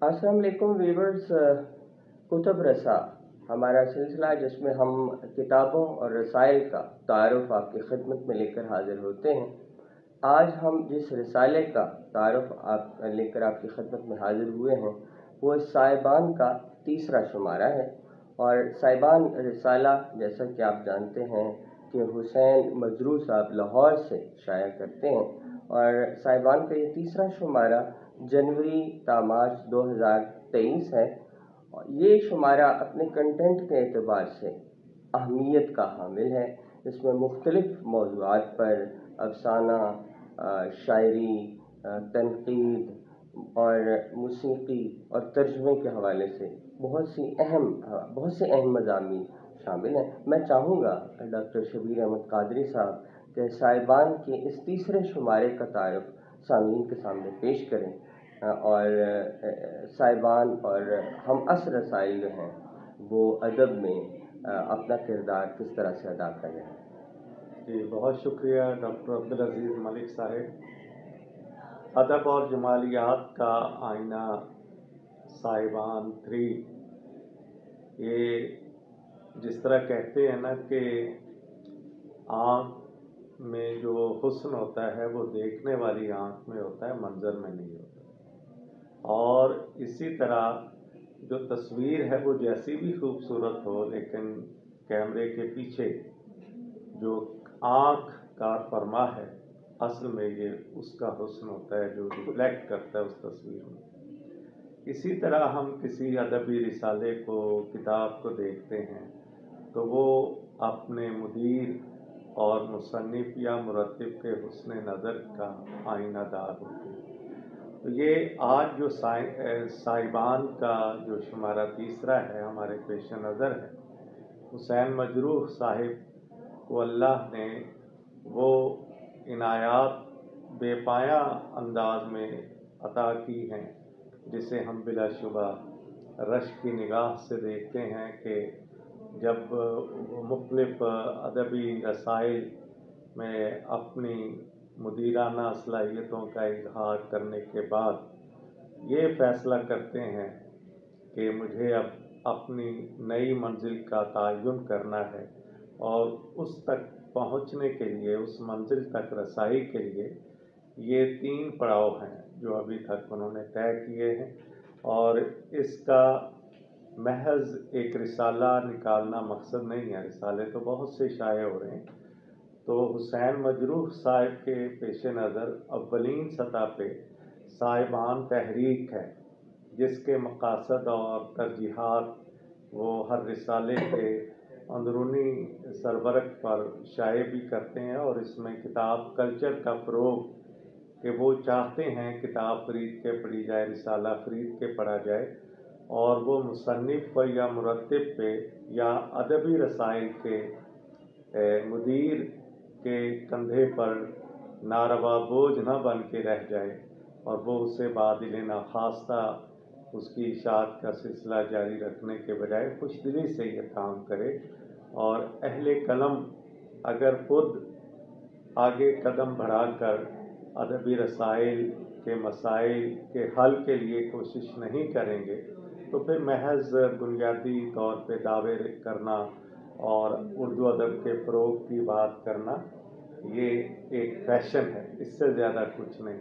अस्सलाम वालेकुम वीवर्स। कुतुब रसा हमारा सिलसिला जिसमें हम किताबों और रसाइल का तारुफ आपकी खिदमत में लेकर हाजिर होते हैं। आज हम जिस रिसाले का तारुफ आप लेकर आपकी खिदमत में हाजिर हुए हैं वो साहिबान का तीसरा शुमारा है। और साहिबान रिसाला जैसा कि आप जानते हैं कि हुसैन मजरू साहब लाहौर से शाया करते हैं, और साहिबान का ये तीसरा शुमारा जनवरी ता मार्च 2023 है। ये शुमारा अपने कंटेंट के एतबार से अहमियत का हामिल है। इसमें मुख्तलिफ मौज़ूआत पर अफसाना, शायरी, तनक़ीद और मूसीक़ी और तर्जुमे के हवाले से बहुत से अहम मज़ामीन शामिल हैं। मैं चाहूँगा डॉक्टर शबीर अहमद कादरी साहब के साहिबान के इस तीसरे शुमारे का तारुफ सामीन के सामने पेश करें और साहिबान और हम असर रसाइल जो हैं वो अदब में अपना किरदार किस तरह से अदा कर रहे हैं। जी, बहुत शुक्रिया डॉक्टर अब्दुल अजीज़ मलिक साहब। अदब और जमालियात का आईना साहिबान 3, ये जिस तरह कहते हैं ना कि आँख में जो हुस्न होता है वो देखने वाली आँख में होता है, मंजर में नहीं होता। और इसी तरह जो तस्वीर है वो जैसी भी खूबसूरत हो, लेकिन कैमरे के पीछे जो आँख कार फरमा है, असल में ये उसका हुस्न होता है जो रिफ्लेक्ट करता है उस तस्वीर में। इसी तरह हम किसी अदबी रिसाले को, किताब को देखते हैं तो वो अपने मुदीर और मुसन्निफ या मुरत्तिब के हुस्न नज़र का आईनादार होते हैं। तो ये आज जो साहिबान का जो शुमारा तीसरा है हमारे पेश नज़र है, हुसैन मजरूह साहिब को अल्लाह ने वो इनायात बेपाया अंदाज में अता की हैं जिसे हम बिलाशुबा रश की निगाह से देखते हैं कि जब मुख्तलिफ अदबी रसाइल में अपनी मुदीराना सलाहियतों का इजहार करने के बाद ये फ़ैसला करते हैं कि मुझे अब अपनी नई मंजिल का तयन करना है, और उस तक पहुंचने के लिए, उस मंजिल तक रसाई के लिए ये 3 पड़ाव हैं जो अभी तक उन्होंने तय किए हैं। और इसका महज एक रिसाला निकालना मकसद नहीं है, रिसाले तो बहुत से शाये हो रहे हैं। तो हुसैन मजरूह साहिब के पेश नज़र अव्वलीन सतह पे साहिबान तहरीक है, जिसके मकासद और तरजीहात वो हर रिसाले के अंदरूनी सरबरक पर शाये भी करते हैं। और इसमें किताब कल्चर का फ़रोग़ कि वो चाहते हैं किताब ख़रीद के पढ़ी जाए, रिसाला ख़रीद के पढ़ा जाए, और वो मुसन्निफ़ या मुरत्तिब पे या अदबी रसाइल के मुदीर के कंधे पर नारवा बोझ न बन के रह जाए, और वो उसे बादिल नाखास्ता उसकी इशाअत का सिलसिला जारी रखने के बजाय खुशदिली से ये काम करे। और अहले कलम अगर खुद आगे कदम बढ़ाकर अदबी रसाइल के मसाइल के हल के लिए कोशिश नहीं करेंगे तो फिर महज बुनियादी तौर पे दावे करना और उर्दू अदब के फ़रोग़ की बात करना ये एक फैशन है, इससे ज़्यादा कुछ नहीं।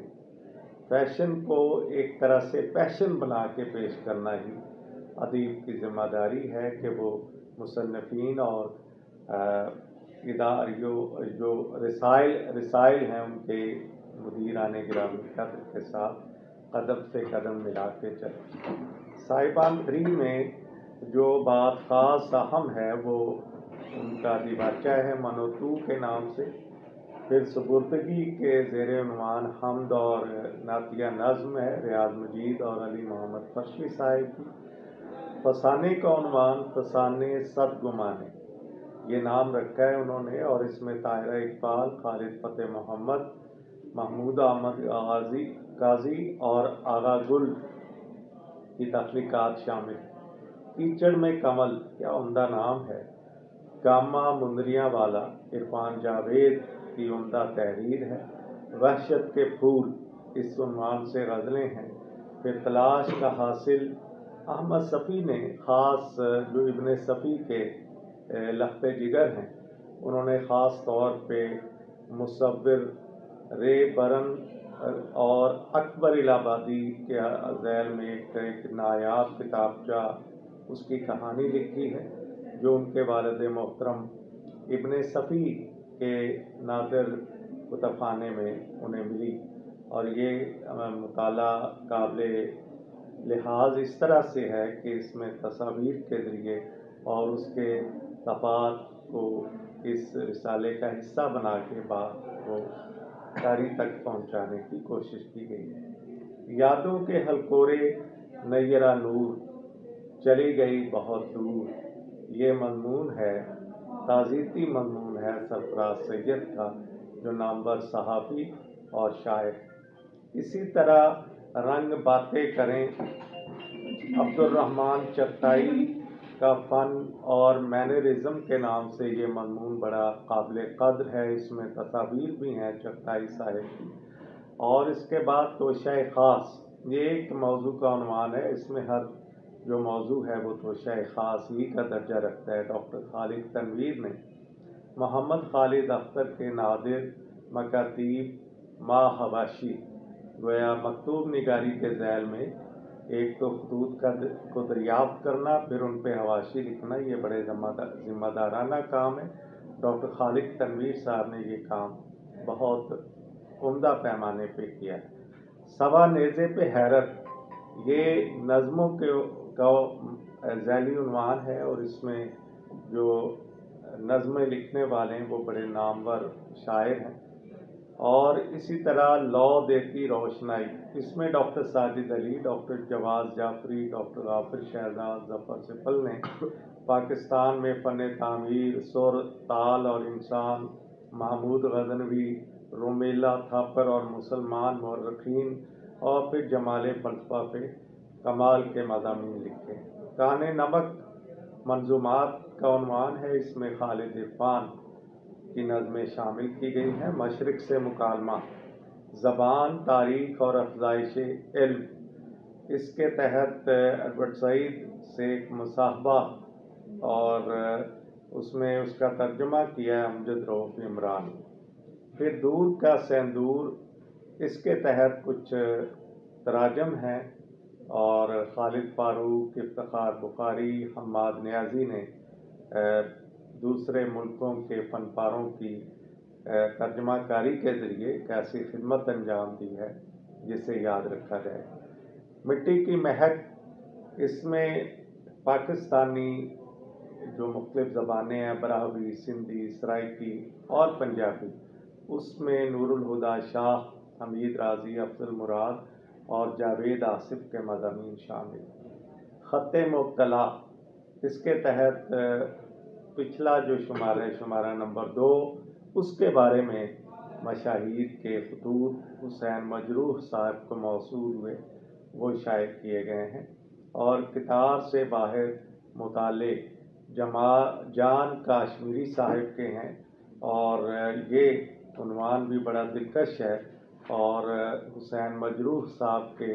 फैशन को एक तरह से पैशन बना के पेश करना ही अदीब की ज़िम्मेदारी है कि वो मुसन्निफ़ीन और इदारियों जो रिसाइल हैं उनके मुदीराने गिरामी कद्र के साथ कदम से कदम मिला के चले। साहिबान 3 में जो बात ख़ास अहम है वो उनका दिबाचा है मनोतू के नाम से। फिर सुबुर्दगी के ज़ेर उन्वान हम्द और नातिया नज़्म है रियाज़ मजीद और अली मोहम्मद फशवी साहिब की। फसाने का उन्वान फसाने सदगुमाने ये नाम रखा है उन्होंने, और इसमें ताहिरा इकबाल, खालिद फ़तेह मोहम्मद, महमूद अहमद काजी और आगा गुल की तख्लीक़ात शामिल। कीचड़ में कमल क्या उम्दा नाम है। गामा मुंदरियाँ वाला इरफान जावेद की उम्दा तहरीर है। वहशत के फूल इस उन्वान से गज़लें हैं। پھر تلاش کا حاصل احمد صفی نے، خاص جو ابن صفی کے لخت جگر ہیں، انہوں نے خاص طور پہ مصور رے برن اور اکبر الہ آبادی کے ذیل میں ایک نایاب کتابچہ اس کی کہانی لکھی ہے، جو ان کے والد محترم ابن صفی کے نادر کتب خانے میں انہیں ملی، اور یہ مطالعہ قابل لحاظ اس طرح سے ہے کہ اس میں تصاویر کے ذریعے اور اس کے صفحات کو اس رسالے کا حصہ بنا کے بات کو قاری تک پہنچانے کی کوشش کی گئی ہے۔ یادوں کے ہلکورے نیرہ نور، چلی گئی بہت دور، یہ مضمون ہے، تعزیتی مضمون ہے سرفراز سید کا، جو نامور صحافی اور شاعر۔ اسی طرح رنگ باتیں کریں، عبد الرحمن چغتائی کا فن اور مینرزم کے نام سے یہ مضمون بڑا قابل قدر ہے، اس میں تصاویر بھی ہیں چغتائی صاحب کی۔ اور اس کے بعد توشہ خاص، یہ ایک موضوع کا عنوان ہے، اس میں ہر جو موضوع ہے وہ توشہ خاص ہی کا درجہ رکھتا ہے۔ ڈاکٹر خالد تنویر نے محمد خالد اختر کے نادر مکاتیب ماحواشی، گویا مکتوب نگاری کے ذیل میں ایک تو خطوط کو دریافت کرنا، پھر ان پہ حواشی لکھنا، یہ بڑے ذمہ دارانہ کام ہے۔ ڈاکٹر خالد تنویر صاحب نے یہ کام بہت عمدہ پیمانے پہ کیا ہے۔ سوا نیزے پہ حیرت، یہ نظموں کا ذیلی عنوان ہے، اور اس میں جو نظمیں لکھنے والے ہیں وہ بڑے نامور شاعر ہیں۔ اور اسی طرح لو دیتی روشنائی، اس میں ڈاکٹر ساجد علی، ڈاکٹر جواز جعفری، ڈاکٹر غافر شہزاد ظفر سپل نے پاکستان میں فن تعمیر، سر، تال اور انسان، محمود غزنوی، رومیلا تھاپر اور مسلمان مورخین، اور پھر جمال فلسفہ پہ کمال کے مضامین لکھے۔ کان نمک منظومات کا عنوان ہے، اس میں خالد عرفان کی نظمیں شامل کی گئی ہیں۔ مشرق سے مکالمہ، زبان، تاریخ اور افزائش علم، اس کے تحت ایڈورڈ سعید سے ایک مصاحبہ، اور اس میں اس کا ترجمہ کیا ہے امجد رؤف عمران۔ پھر دور کا سیندور، اس کے تحت کچھ تراجم ہیں، اور خالد فاروق، افتخار بخاری، حماد نیازی نے دوسرے ملکوں کے فن پاروں کی ترجمہ کاری کے ذریعے ایک ایسی خدمت انجام دی ہے جسے یاد رکھا جائے۔ مٹی کی مہک، اس میں پاکستانی جو مختلف زبانیں ہیں، براہوی، سندھی، سرائکی اور پنجابی، اس میں نور الہدا شاہ، حمید رازی، افضل مراد اور جاوید آصف کے مضامین شامل۔ خط مبتلا، اس کے تحت پچھلا جو شمارہ ہے، شمارہ نمبر 2، اس کے بارے میں مشاہیر کے خطوط حسین مجروح صاحب کو موصول ہوئے، وہ شائع کیے گئے ہیں۔ اور کتاب سے باہر مطالعے جان کاشمیری صاحب کے ہیں، اور یہ عنوان بھی بڑا دلکش ہے، اور حسین مجروح صاحب کے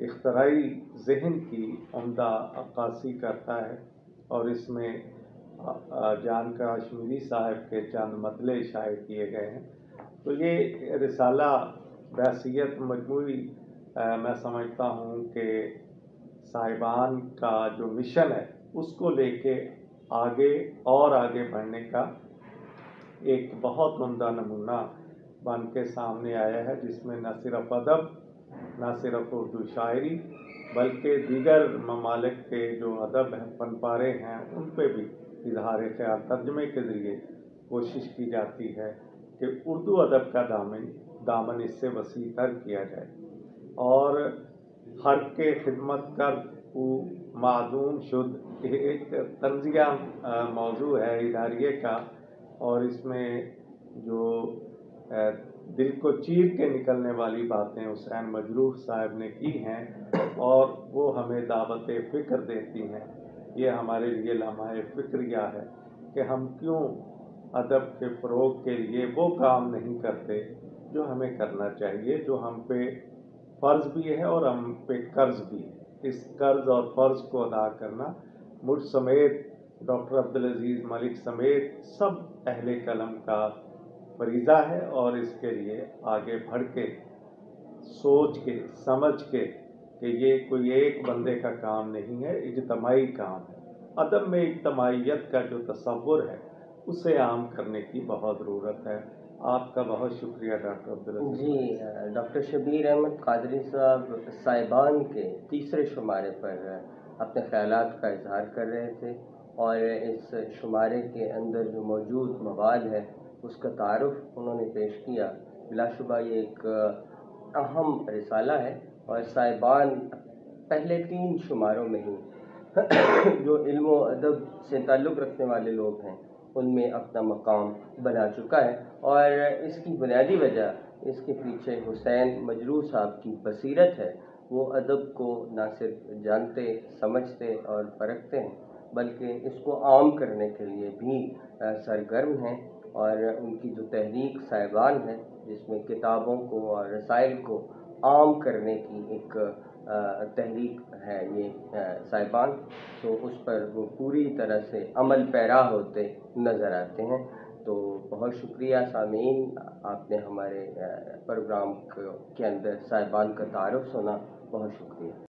اختراعی ذہن کی عمدہ عکاسی کرتا ہے، اور اس میں جان کاشمیری صاحب کے چند مطلع شائع کیے گئے ہیں۔ تو یہ رسالہ بحیثیت مجموعی میں سمجھتا ہوں کہ صاحبان کا جو مشن ہے اس کو لے کے آگے اور آگے بڑھنے کا ایک بہت عمدہ نمونہ بن کے سامنے آیا ہے، جس میں نہ صرف ادب، نہ صرف اردو شاعری، بلکہ دیگر ممالک کے جو ادب ہیں، فن پارے ہیں، ان پہ بھی اظہار خیال ترجمے کے ذریعے کوشش کی جاتی ہے کہ اردو ادب کا دامن اس سے وسیع تر کیا جائے۔ اور ہر کے خدمت کر او معدوم شد، ایک طنزیہ موضوع ہے اداریے کا، اور اس میں جو دل کو چیر کے نکلنے والی باتیں حسین مجروح صاحب نے کی ہیں، اور وہ ہمیں دعوت فکر دیتی ہیں۔ یہ ہمارے لیے لمحہ فکریہ ہے کہ ہم کیوں ادب کے فروغ کے لیے وہ کام نہیں کرتے جو ہمیں کرنا چاہیے، جو ہم پہ फ़र्ज़ भी है और हम पे कर्ज़ भी है। इस कर्ज़ और फ़र्ज़ को अदा करना मुझ समेत, डॉक्टर अब्दुल अज़ीज़ मलिक समेत सब अहले कलम का फरीज़ा है, और इसके लिए आगे बढ़ के सोच के समझ के कि ये कोई एक बंदे का काम नहीं है, इज्तमाई काम है। अदब में इज्तमाइयत का जो तसव्वुर है उसे आम करने की बहुत ज़रूरत है। आपका बहुत शुक्रिया डॉक्टर अब्दुल अज़ीज़ जी, मलिक। डॉक्टर शबीर अहमद कादरी साहब साहिबान के तीसरे शुमारे पर अपने ख़यालात का इज़हार कर रहे थे, और इस शुमारे के अंदर जो मौजूद मवाद है उसका तारुफ़ उन्होंने पेश किया। बिलाशुबा ये एक अहम रिसाला है, और साहिबान पहले 3 शुमारों में ही जो इल्म व अदब से ताल्लुक़ रखने वाले लोग हैं उनमें अपना मकाम बना चुका है। और इसकी बुनियादी वजह इसके पीछे हुसैन मजरूह साहब की बसीरत है। वो अदब को न सिर्फ जानते, समझते और परखते हैं, बल्कि इसको आम करने के लिए भी सरगर्म हैं। और उनकी जो तहरीक साहिबान है, जिसमें किताबों को और रसाइल को आम करने की एक तहरीक है ये साहिबान, तो उस पर वो पूरी तरह से अमल पैरा होते नज़र आते हैं। तो बहुत शुक्रिया सामीन, आपने हमारे प्रोग्राम के अंदर साहिबान का तारुफ़ सुना। बहुत शुक्रिया।